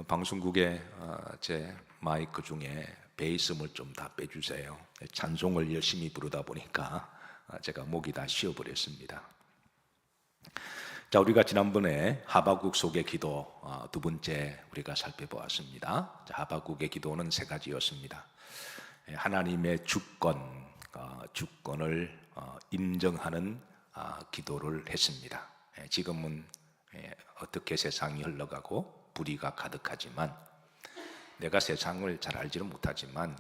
방송국에 제 마이크 중에 베이스음을 좀 다 빼주세요. 찬송을 열심히 부르다 보니까 제가 목이 다 쉬어버렸습니다. 자, 우리가 지난번에 하박국 속의 기도 두 번째 우리가 살펴보았습니다. 자, 하박국의 기도는 세 가지였습니다. 하나님의 주권을 인정하는 기도를 했습니다. 지금은 어떻게 세상이 흘러가고 불의가 가득하지만 내가 세상을 잘 알지는 못하지만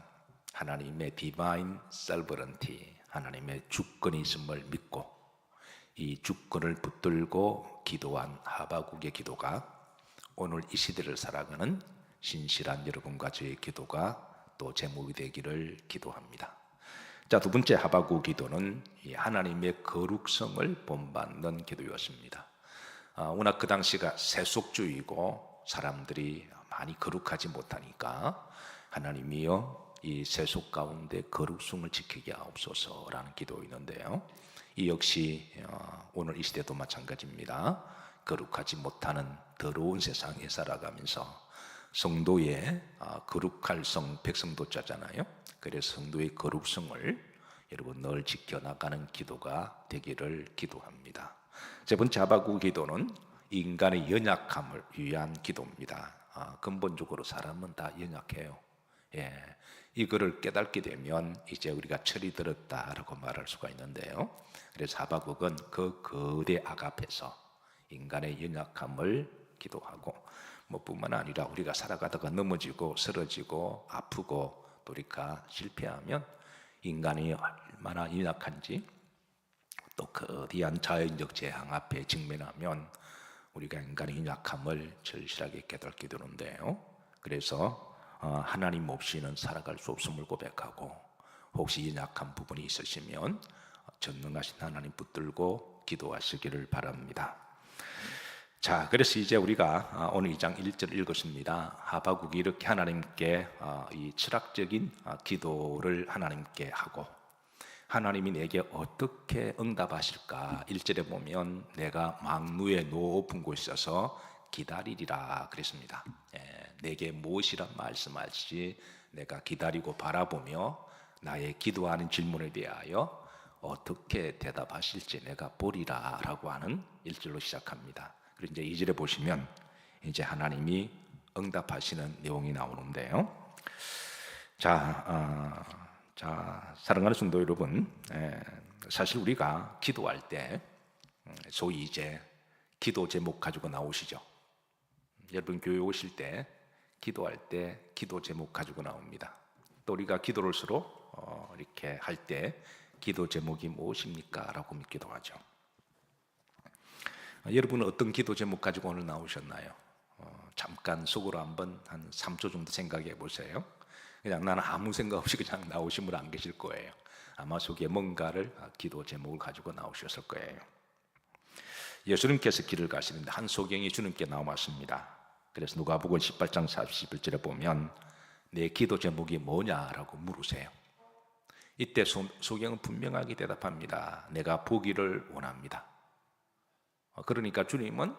하나님의 디바인 서버런티, 하나님의 주권이 있음을 믿고 이 주권을 붙들고 기도한 하박국의 기도가 오늘 이 시대를 살아가는 신실한 여러분과 저의 기도가 또 제목이 되기를 기도합니다. 자, 두 번째 하박국 기도는 하나님의 거룩성을 본받는 기도였습니다. 워낙 그 당시가 세속주의고 사람들이 많이 거룩하지 못하니까 하나님이여 이 세속 가운데 거룩성을 지키게 하옵소서라는 기도였는데요. 이 역시 오늘 이 시대도 마찬가지입니다. 거룩하지 못하는 더러운 세상에 살아가면서 성도의 거룩할 백성도자잖아요. 그래서 성도의 거룩성을 여러분 늘 지켜나가는 기도가 되기를 기도합니다. 세 번째 하박국 기도는 인간의 연약함을 위한 기도입니다. 근본적으로 사람은 다 연약해요. 이거를 깨닫게 되면 이제 우리가 철이 들었다라고 말할 수가 있는데요. 그래서 하박국은 그 거대 악 앞에서 인간의 연약함을 기도하고 뿐만 아니라 우리가 살아가다가 넘어지고 쓰러지고 아프고 또 우리가 실패하면 인간이 얼마나 연약한지 또 거대한 자연적 재앙 앞에 직면하면 우리가 인간의 연약함을 절실하게 깨닫게 되는데요. 그래서 하나님 없이는 살아갈 수 없음을 고백하고 혹시 연약한 부분이 있으시면 전능하신 하나님 붙들고 기도하시기를 바랍니다. 자, 그래서 이제 우리가 오늘 2장 1절 읽었습니다. 하박국이 이렇게 하나님께 이 철학적인 기도를 하나님께 하고 하나님이 내게 어떻게 응답하실까? 1절에 보면 내가 망루의 높은 곳에 서서 기다리리라 그랬습니다. 내게 무엇이란 말씀하시지 내가 기다리고 바라보며 나의 기도하는 질문에 대하여 어떻게 대답하실지 내가 보리라 라고 하는 1절로 시작합니다. 그리고 이제 2절에 보시면 이제 하나님이 응답하시는 내용이 나오는데요. 자, 사랑하는 성도 여러분, 사실 우리가 기도할 때 소위 이제 기도 제목 가지고 나오시죠. 여러분 교회 오실 때 기도할 때 기도 제목 가지고 나옵니다. 또 우리가 기도를 서로 이렇게 할 때 기도 제목이 무엇입니까? 라고 묻기도 하죠. 여러분은 어떤 기도 제목 가지고 오늘 나오셨나요? 잠깐 속으로 한번 한 3초 정도 생각해 보세요. 그냥 나는 아무 생각 없이 그냥 나오신 분 안 계실 거예요. 아마 속에 뭔가를 기도 제목을 가지고 나오셨을 거예요. 예수님께서 길을 가시는데 한 소경이 주님께 나왔습니다. 그래서 누가복음 18장 41절에 보면 내 기도 제목이 뭐냐라고 물으세요. 이때 소경은 분명하게 대답합니다. 내가 보기를 원합니다. 그러니까 주님은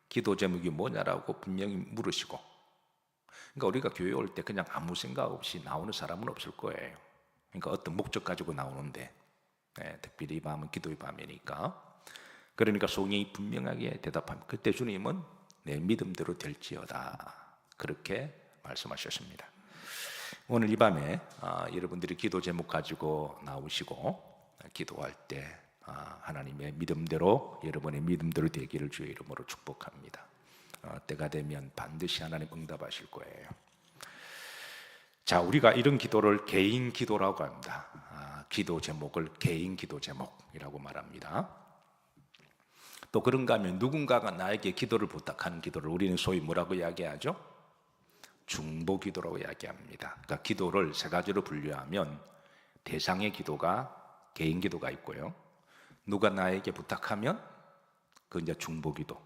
기도 제목이 뭐냐라고 분명히 물으시고, 그러니까 우리가 교회 올 때 그냥 아무 생각 없이 나오는 사람은 없을 거예요. 그러니까 어떤 목적 가지고 나오는데, 특별히 이 밤은 기도의 밤이니까. 그러니까 소경이 분명하게 대답합니다. 그때 주님은 내 믿음대로 될지어다 그렇게 말씀하셨습니다. 오늘 이 밤에 여러분들이 기도 제목 가지고 나오시고 기도할 때 하나님의 믿음대로 여러분의 믿음대로 되기를 주의 이름으로 축복합니다. 때가 되면 반드시 하나님 응답하실 거예요. 자, 우리가 이런 기도를 개인 기도라고 합니다. 기도 제목을 개인 기도 제목이라고 말합니다. 또 그런가 하면 누군가가 나에게 기도를 부탁하는 기도를 우리는 소위 뭐라고 이야기하죠? 중보 기도라고 이야기합니다. 그러니까 기도를 세 가지로 분류하면 대상의 기도가 개인 기도가 있고요. 누가 나에게 부탁하면 그 이제 중보 기도.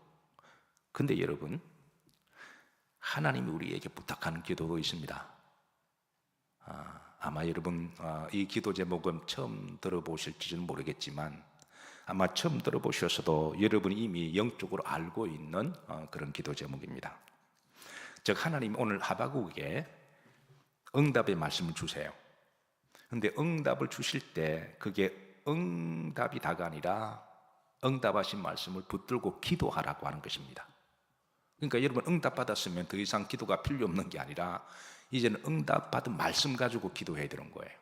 근데 여러분, 하나님이 우리에게 부탁하는 기도도 있습니다. 아마 여러분 이 기도 제목은 처음 들어보실지는 모르겠지만 아마 처음 들어보셨어도 여러분이 이미 영적으로 알고 있는 그런 기도 제목입니다. 즉 하나님 오늘 하바국에게 응답의 말씀을 주세요. 근데 응답을 주실 때 그게 응답이 다가 아니라 응답하신 말씀을 붙들고 기도하라고 하는 것입니다. 그러니까 여러분 응답 받았으면 더 이상 기도가 필요 없는 게 아니라 이제는 응답 받은 말씀 가지고 기도해야 되는 거예요.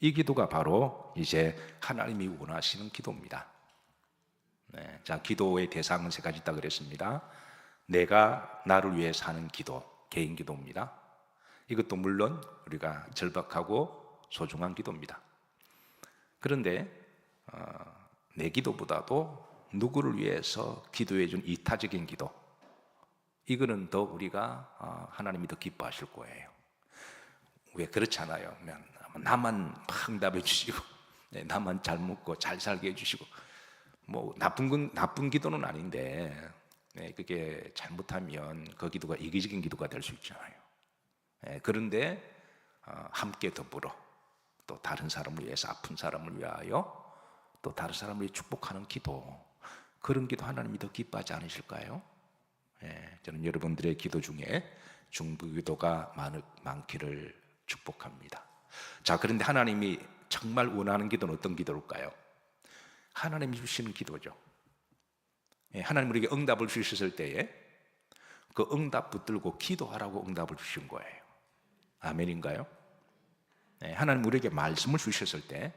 이 기도가 바로 이제 하나님이 원하시는 기도입니다. 네, 자, 기도의 대상은 세 가지 있다 그랬습니다. 내가 나를 위해 사는 기도, 개인 기도입니다. 이것도 물론 우리가 절박하고 소중한 기도입니다. 그런데 내 기도보다도 누구를 위해서 기도해 준 이타적인 기도, 이거는 더 우리가 하나님이 더 기뻐하실 거예요. 왜 그렇잖아요. 나만 막 응답해 주시고 나만 잘 먹고 잘 살게 해주시고, 뭐 나쁜 기도는 아닌데 그게 잘못하면 그 기도가 이기적인 기도가 될 수 있잖아요. 그런데 함께 더불어 또 다른 사람을 위해서, 아픈 사람을 위하여 또 다른 사람을 위해 축복하는 기도, 그런 기도 하나님이 더 기뻐하지 않으실까요? 저는 여러분들의 기도 중에 중보기도가 많기를 축복합니다. 자, 그런데 하나님이 정말 원하는 기도는 어떤 기도일까요? 하나님이 주시는 기도죠. 하나님 우리에게 응답을 주셨을 때에 그 응답 붙들고 기도하라고 응답을 주신 거예요. 아멘인가요? 하나님 우리에게 말씀을 주셨을 때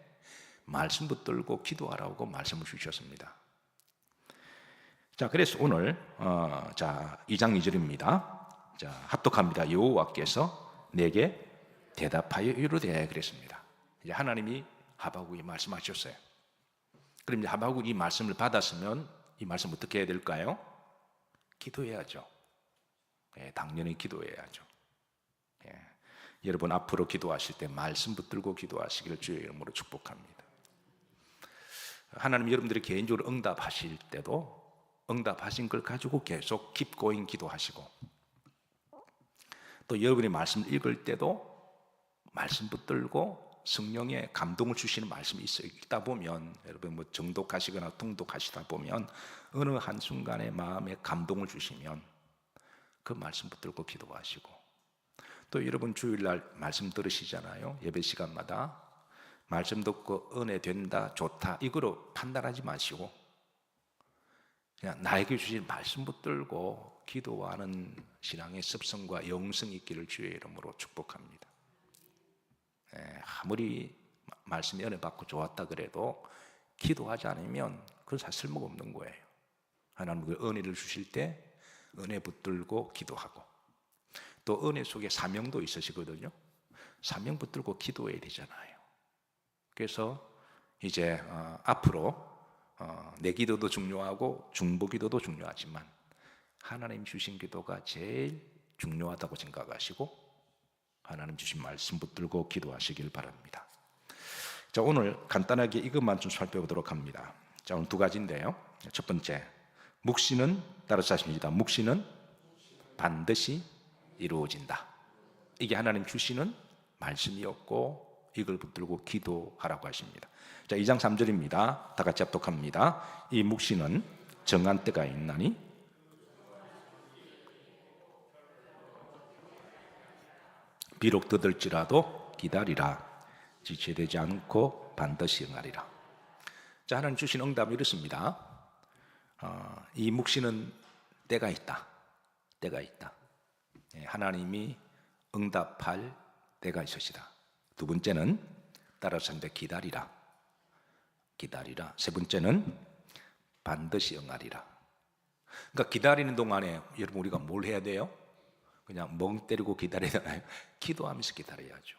말씀 붙들고 기도하라고 말씀을 주셨습니다. 자, 그래서 오늘 2장 2절입니다. 자, 합독합니다. 여호와께서 내게 대답하여 이르되 그랬습니다. 이제 하나님이 하바국에 말씀하셨어요. 그럼 이제 하바국이 이 말씀을 받았으면 이 말씀 어떻게 해야 될까요? 기도해야죠. 당연히 기도해야죠. 여러분 앞으로 기도하실 때 말씀 붙들고 기도하시기를 주의 이름으로 축복합니다. 하나님 여러분들이 개인적으로 응답하실 때도 응답하신 걸 가지고 계속 keep going 기도하시고, 또 여러분이 말씀 읽을 때도 말씀 붙들고 성령의 감동을 주시는 말씀이 있다 보면, 여러분 뭐 정독하시거나 통독하시다 보면 어느 한순간에 마음에 감동을 주시면 그 말씀 붙들고 기도하시고, 또 여러분 주일날 말씀 들으시잖아요. 예배 시간마다 말씀 듣고 은혜 된다, 좋다 이거로 판단하지 마시고 그냥 나에게 주신 말씀 붙들고 기도하는 신앙의 습성과 영성이 있기를 주의 이름으로 축복합니다. 아무리 말씀에 은혜 받고 좋았다 그래도 기도하지 않으면 그건 사실 쓸모가 없는 거예요. 하나님 그 은혜를 주실 때 은혜 붙들고 기도하고, 또 은혜 속에 사명도 있으시거든요. 사명 붙들고 기도해야 되잖아요. 그래서 이제 앞으로 내 기도도 중요하고 중보 기도도 중요하지만 하나님 주신 기도가 제일 중요하다고 생각하시고 하나님 주신 말씀 붙들고 기도하시길 바랍니다. 자, 오늘 간단하게 이것만 좀 살펴보도록 합니다. 자, 오늘 두 가지인데요. 첫 번째, 묵시는 따라서 하십니다. 묵시는 반드시 이루어진다. 이게 하나님 주시는 말씀이었고 이걸 붙들고 기도하라고 하십니다. 자, 2장 3절입니다. 다 같이 합독합니다. 이 묵시는 정한 때가 있나니 비록 더딜지라도 기다리라. 지체되지 않고 반드시 응하리라. 자, 하나님 주신 응답이 이렇습니다. 이 묵시는 때가 있다. 때가 있다. 하나님이 응답할 때가 있으시다. 두 번째는 따라서 기다리라. 기다리라. 세 번째는 반드시 응하리라. 그러니까 기다리는 동안에 여러분 우리가 뭘 해야 돼요? 그냥 멍 때리고 기다려야 되나요? 기도하면서 기다려야죠.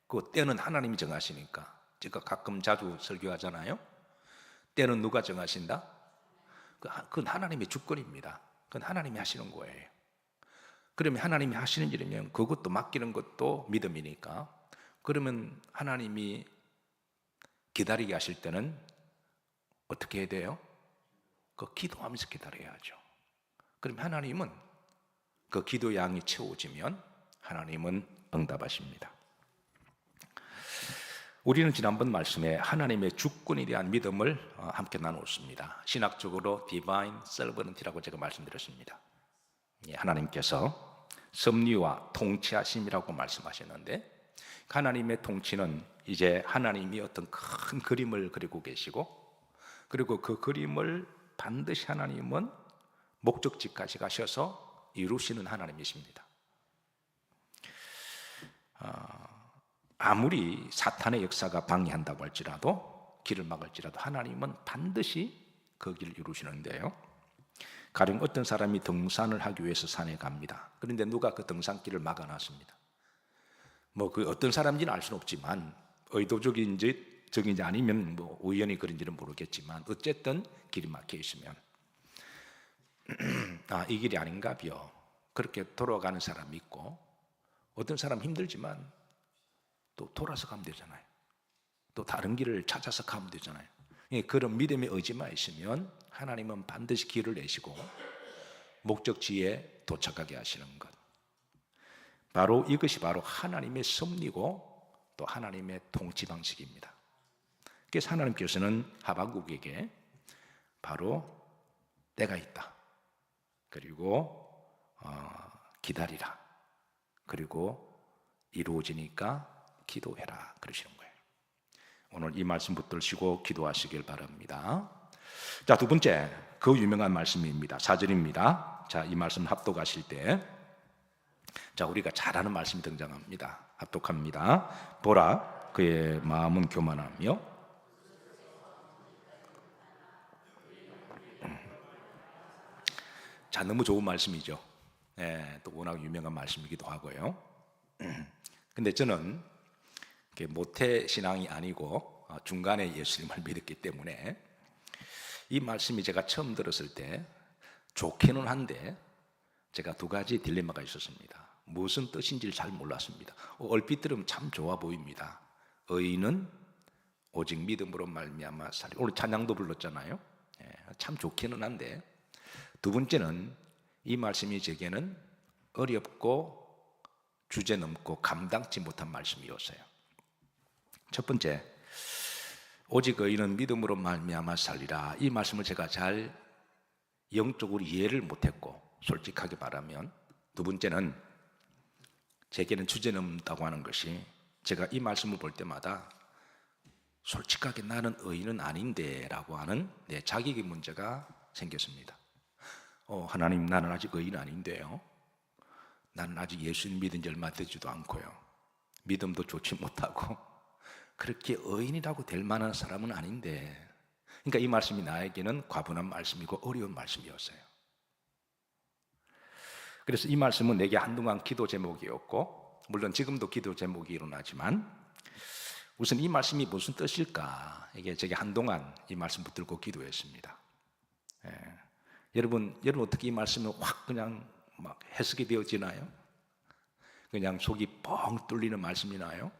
그 때는 하나님이 정하시니까. 제가 가끔 자주 설교하잖아요. 때는 누가 정하신다? 그건 하나님의 주권입니다. 그건 하나님이 하시는 거예요. 그러면 하나님이 하시는 일이면 그것도 맡기는 것도 믿음이니까, 그러면 하나님이 기다리게 하실 때는 어떻게 해야 돼요? 그 기도하면서 기다려야죠. 그럼 하나님은 그 기도 양이 채워지면 하나님은 응답하십니다. 우리는 지난번 말씀에 하나님의 주권에 대한 믿음을 함께 나누었습니다. 신학적으로 Divine Sovereignty라고 제가 말씀드렸습니다. 하나님께서 섭리와 통치하심이라고 말씀하셨는데, 하나님의 통치는 이제 하나님이 어떤 큰 그림을 그리고 계시고, 그리고 그 그림을 반드시 하나님은 목적지까지 가셔서 이루시는 하나님이십니다. 아무리 사탄의 역사가 방해한다고 할지라도, 길을 막을지라도 하나님은 반드시 그 길을 이루시는데요, 가령 어떤 사람이 등산을 하기 위해서 산에 갑니다. 그런데 누가 그 등산길을 막아놨습니다. 그 어떤 사람인지는 알 수는 없지만, 의도적인지 적인지 아니면 우연히 그런지는 모르겠지만, 어쨌든 길이 막혀 있으면 이 길이 아닌가벼, 그렇게 돌아가는 사람이 있고, 어떤 사람 힘들지만 또 돌아서 가면 되잖아요. 또 다른 길을 찾아서 가면 되잖아요. 그런 믿음의 의지만 있으면 하나님은 반드시 길을 내시고 목적지에 도착하게 하시는 것, 바로 이것이 바로 하나님의 섭리고 또 하나님의 통치 방식입니다. 그래서 하나님께서는 하박국에게 바로 때가 있다, 그리고 기다리라, 그리고 이루어지니까 기도해라 그러시는 거예요. 오늘 이 말씀 붙들시고 기도하시길 바랍니다. 자, 두 번째, 그 유명한 말씀입니다. 4절입니다. 자, 이 말씀 합독하실 때, 자, 우리가 잘 아는 말씀이 등장합니다. 합독합니다. 보라, 그의 마음은 교만하며 자, 너무 좋은 말씀이죠. 또 워낙 유명한 말씀이기도 하고요. 근데 저는 모태 신앙이 아니고 중간에 예수님을 믿었기 때문에 이 말씀이 제가 처음 들었을 때 좋기는 한데 제가 두 가지 딜레마가 있었습니다. 무슨 뜻인지를 잘 몰랐습니다. 얼핏 들으면 참 좋아 보입니다. 의인은 오직 믿음으로 말미암아 살리. 오늘 찬양도 불렀잖아요. 참 좋기는 한데, 두 번째는 이 말씀이 제게는 어렵고 주제넘고 감당치 못한 말씀이었어요. 첫 번째, 오직 의인은 믿음으로 말미암아 살리라, 이 말씀을 제가 잘 영적으로 이해를 못했고, 솔직하게 말하면 두 번째는 제게는 주제넘다고 하는 것이, 제가 이 말씀을 볼 때마다 솔직하게 나는 의인은 아닌데 라고 하는 내 자격의 문제가 생겼습니다. 하나님, 나는 아직 의인 아닌데요, 나는 아직 예수님 믿은 지 얼마 되지도 않고요, 믿음도 좋지 못하고 그렇게 의인이라고 될 만한 사람은 아닌데. 그러니까 이 말씀이 나에게는 과분한 말씀이고 어려운 말씀이었어요. 그래서 이 말씀은 내게 한동안 기도 제목이었고, 물론 지금도 기도 제목이 일어나지만, 우선 이 말씀이 무슨 뜻일까, 이게 제게 한동안 이 말씀 붙들고 기도했습니다. 여러분 어떻게 이 말씀이 확 그냥 막 해석이 되어지나요? 그냥 속이 뻥 뚫리는 말씀이나요?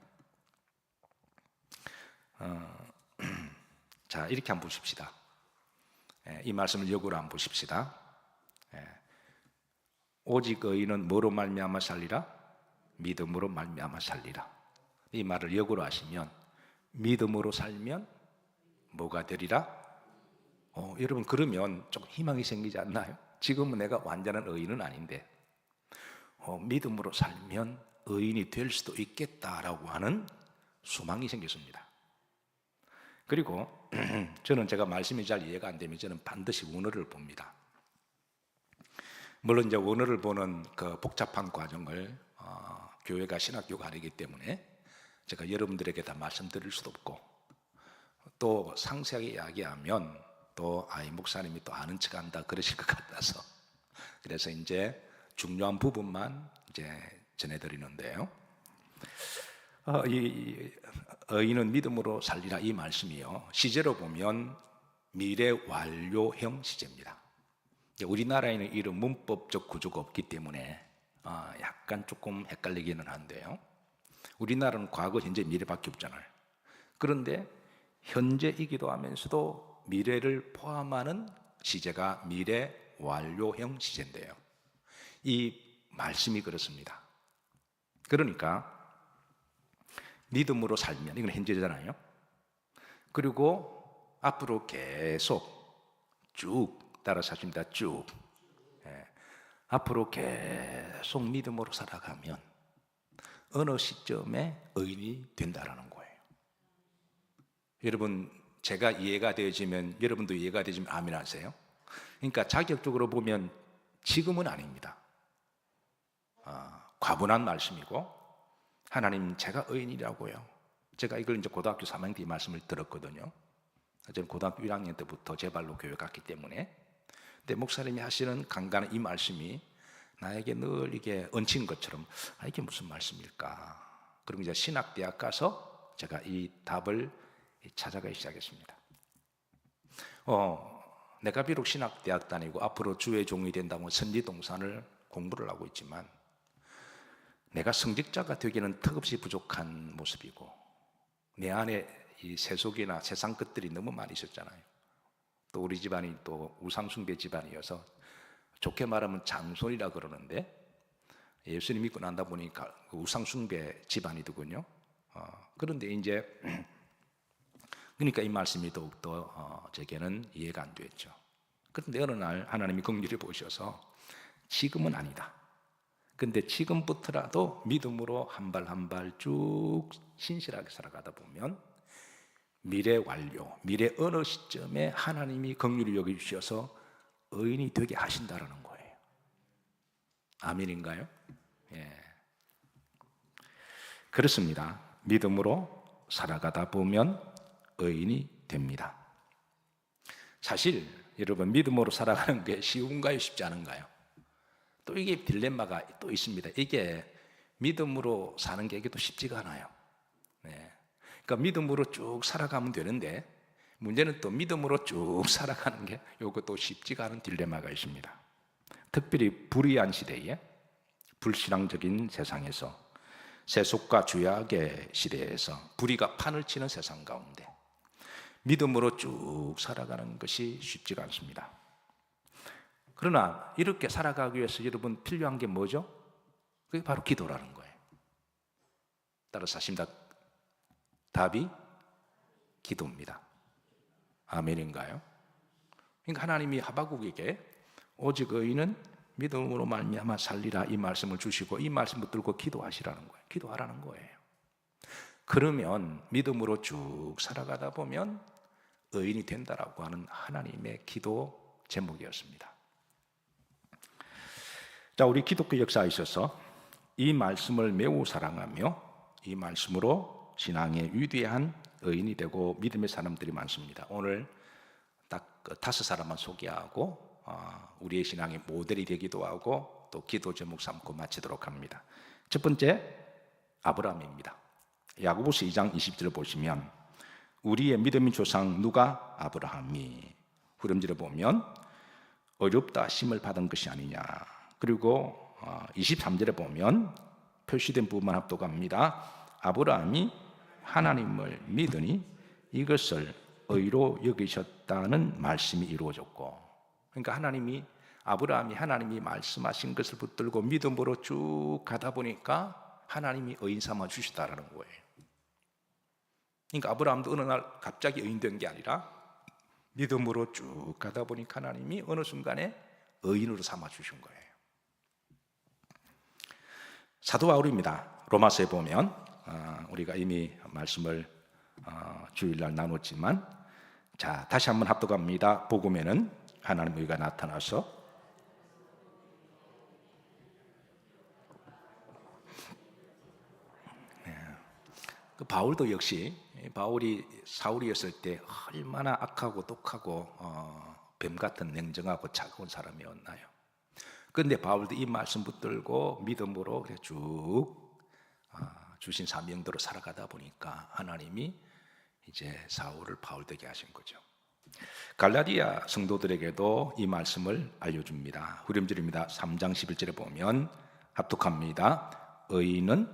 자, 이렇게 한번 보십시다. 이 말씀을 역으로 한번 보십시다. 오직 의인은 뭐로 말미암아 살리라? 믿음으로 말미암아 살리라. 이 말을 역으로 하시면, 믿음으로 살면 뭐가 되리라? 여러분, 그러면 조금 희망이 생기지 않나요? 지금은 내가 완전한 의인은 아닌데 믿음으로 살면 의인이 될 수도 있겠다라고 하는 소망이 생겼습니다. 그리고 저는 제가 말씀이 잘 이해가 안 되면 저는 반드시 원어를 봅니다. 물론 이제 원어를 보는 그 복잡한 과정을 교회가 신학교가 아니기 때문에 제가 여러분들에게 다 말씀드릴 수도 없고, 또 상세하게 이야기하면 또 목사님이 또 아는 척한다 그러실 것 같아서, 그래서 이제 중요한 부분만 이제 전해드리는데요. 이 의인은 믿음으로 살리라, 이 말씀이요, 시제로 보면 미래 완료형 시제입니다. 우리나라에는 이런 문법적 구조가 없기 때문에 약간 조금 헷갈리기는 한데요, 우리나라는 과거, 현재, 미래밖에 없잖아요. 그런데 현재이기도 하면서도 미래를 포함하는 시제가 미래 완료형 시제인데요, 이 말씀이 그렇습니다. 그러니까 믿음으로 살면, 이건 현재잖아요. 그리고 앞으로 계속 쭉 따라서 하십니다. 쭉 앞으로 계속 믿음으로 살아가면 어느 시점에 의인이 된다라는 거예요. 여러분, 제가 이해가 되어지면 여러분도 이해가 되지면 아멘 하세요. 그러니까 자격적으로 보면 지금은 아닙니다. 과분한 말씀이고, 하나님 제가 의인이라고요. 제가 이걸 이제 고등학교 3학년 때 이 말씀을 들었거든요. 저는 고등학교 1학년 때부터 제 발로 교회 갔기 때문에. 근데 목사님이 하시는 강간의 이 말씀이 나에게 늘 이게 얹힌 것처럼 이게 무슨 말씀일까? 그리고 이제 신학대학 가서 제가 이 답을 찾아가기 시작했습니다. 내가 비록 신학대학 다니고 앞으로 주의 종이 된다고 선지동산을 공부를 하고 있지만 내가 성직자가 되기는 턱없이 부족한 모습이고 내 안에 이 세속이나 세상 것들이 너무 많이 있었잖아요. 또 우리 집안이 또 우상숭배 집안이어서 좋게 말하면 장손이라 그러는데 예수님 믿고 난다 보니까 우상숭배 집안이더군요. 그런데 이제 그러니까 이 말씀이 더욱더 제게는 이해가 안 됐죠. 그런데 어느 날 하나님이 긍휼히 보셔서 지금은 아니다. 근데 지금부터라도 믿음으로 한 발 한 발 쭉 신실하게 살아가다 보면 미래 완료, 미래 어느 시점에 하나님이 긍휼히 여겨주셔서 의인이 되게 하신다라는 거예요. 아멘인가요? 예. 그렇습니다. 믿음으로 살아가다 보면 의인이 됩니다. 사실 여러분 믿음으로 살아가는 게 쉬운가요? 쉽지 않은가요? 또 이게 딜레마가 또 있습니다. 이게 믿음으로 사는 게 이게 또 쉽지가 않아요. 네. 그러니까 믿음으로 쭉 살아가면 되는데 문제는 또 믿음으로 쭉 살아가는 게 이것도 쉽지가 않은 딜레마가 있습니다. 특별히 불의한 시대에 불신앙적인 세상에서 세속과 죄악의 시대에서 불의가 판을 치는 세상 가운데 믿음으로 쭉 살아가는 것이 쉽지가 않습니다. 그러나 이렇게 살아가기 위해서 여러분 필요한 게 뭐죠? 그게 바로 기도라는 거예요. 따라서 하십니다. 답이 기도입니다. 아멘인가요? 그러니까 하나님이 하박국에게 오직 의인은 믿음으로 말미암아 살리라 이 말씀을 주시고 이 말씀 붙들고 기도하시라는 거예요. 기도하라는 거예요. 그러면 믿음으로 쭉 살아가다 보면 의인이 된다라고 하는 하나님의 기도 제목이었습니다. 자, 우리 기독교 역사에 있어서 이 말씀을 매우 사랑하며 이 말씀으로 신앙의 위대한 의인이 되고 믿음의 사람들이 많습니다. 오늘 딱 5사람만 소개하고 우리의 신앙의 모델이 되기도 하고 또 기도 제목 삼고 마치도록 합니다. 첫 번째 아브라함입니다. 야고보서 2장 20절을 보시면 우리의 믿음의 조상 누가 아브라함이 후렴지를 보면 어렵다 하심을 받은 것이 아니냐. 그리고 23절에 보면 표시된 부분만 합독합니다. 아브라함이 하나님을 믿으니 이것을 의로 여기셨다는 말씀이 이루어졌고, 그러니까 아브라함이 하나님이 말씀하신 것을 붙들고 믿음으로 쭉 가다 보니까 하나님이 의인 삼아 주시다라는 거예요. 그러니까 아브라함도 어느 날 갑자기 의인 된 게 아니라 믿음으로 쭉 가다 보니까 하나님이 어느 순간에 의인으로 삼아 주신 거예요. 사도 바울입니다. 로마서에 보면 우리가 이미 말씀을 주일날 나눴지만, 자 다시 한번 합독합니다. 복음에는 하나님의 의가 나타나서 그 바울도 역시 바울이 사울이었을 때 얼마나 악하고 독하고 뱀 같은 냉정하고 차가운 사람이었나요? 그런데 바울도 이 말씀 붙들고 믿음으로 쭉 주신 사명대로 살아가다 보니까 하나님이 이제 사울을 바울 되게 하신 거죠. 갈라디아 성도들에게도 이 말씀을 알려줍니다. 후렴절입니다. 3장 11절에 보면 합독합니다. 의인은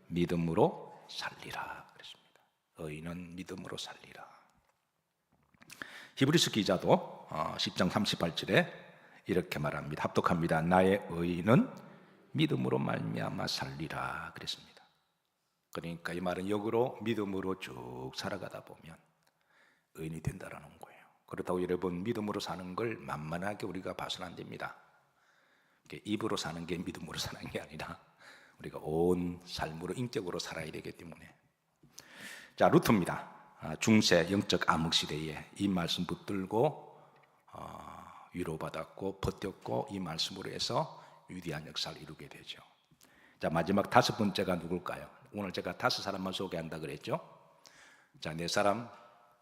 믿음으로 살리라 그랬습니다. 의인은 믿음으로 살리라. 히브리서 기자도 10장 38절에 이렇게 말합니다. 합독합니다. 나의 의인은 믿음으로 말미암아 살리라 그랬습니다. 그러니까 이 말은 역으로 믿음으로 쭉 살아가다 보면 의인이 된다라는 거예요. 그렇다고 여러분 믿음으로 사는 걸 만만하게 우리가 봐서는 안 됩니다. 입으로 사는 게 믿음으로 사는 게 아니라 우리가 온 삶으로 인격으로 살아야 되기 때문에. 자, 루터입니다. 중세 영적 암흑 시대에 이 말씀 붙들고 위로받았고 버텼고 이 말씀으로 해서 위대한 역사를 이루게 되죠. 자, 마지막 다섯 번째가 누굴까요? 오늘 제가 다섯 사람만 소개한다 그랬죠? 자, 네 사람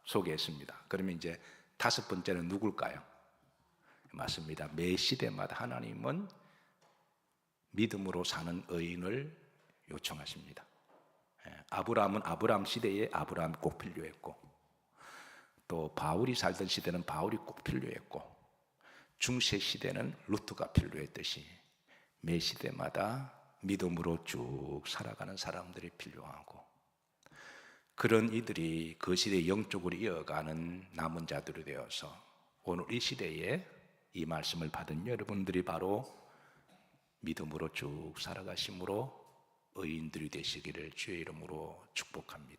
소개했습니다. 그러면 이제 다섯 번째는 누굴까요? 맞습니다. 매 시대마다 하나님은 믿음으로 사는 의인을 요청하십니다. 아브라함은 아브라함 시대에 아브라함이 꼭 필요했고, 또 바울이 살던 시대는 바울이 꼭 필요했고, 중세 시대는 루트가 필요했듯이 매 시대마다 믿음으로 쭉 살아가는 사람들이 필요하고, 그런 이들이 그 시대의 영적으로 이어가는 남은 자들이 되어서 오늘 이 시대에 이 말씀을 받은 여러분들이 바로 믿음으로 쭉 살아가심으로 의인들이 되시기를 주의 이름으로 축복합니다.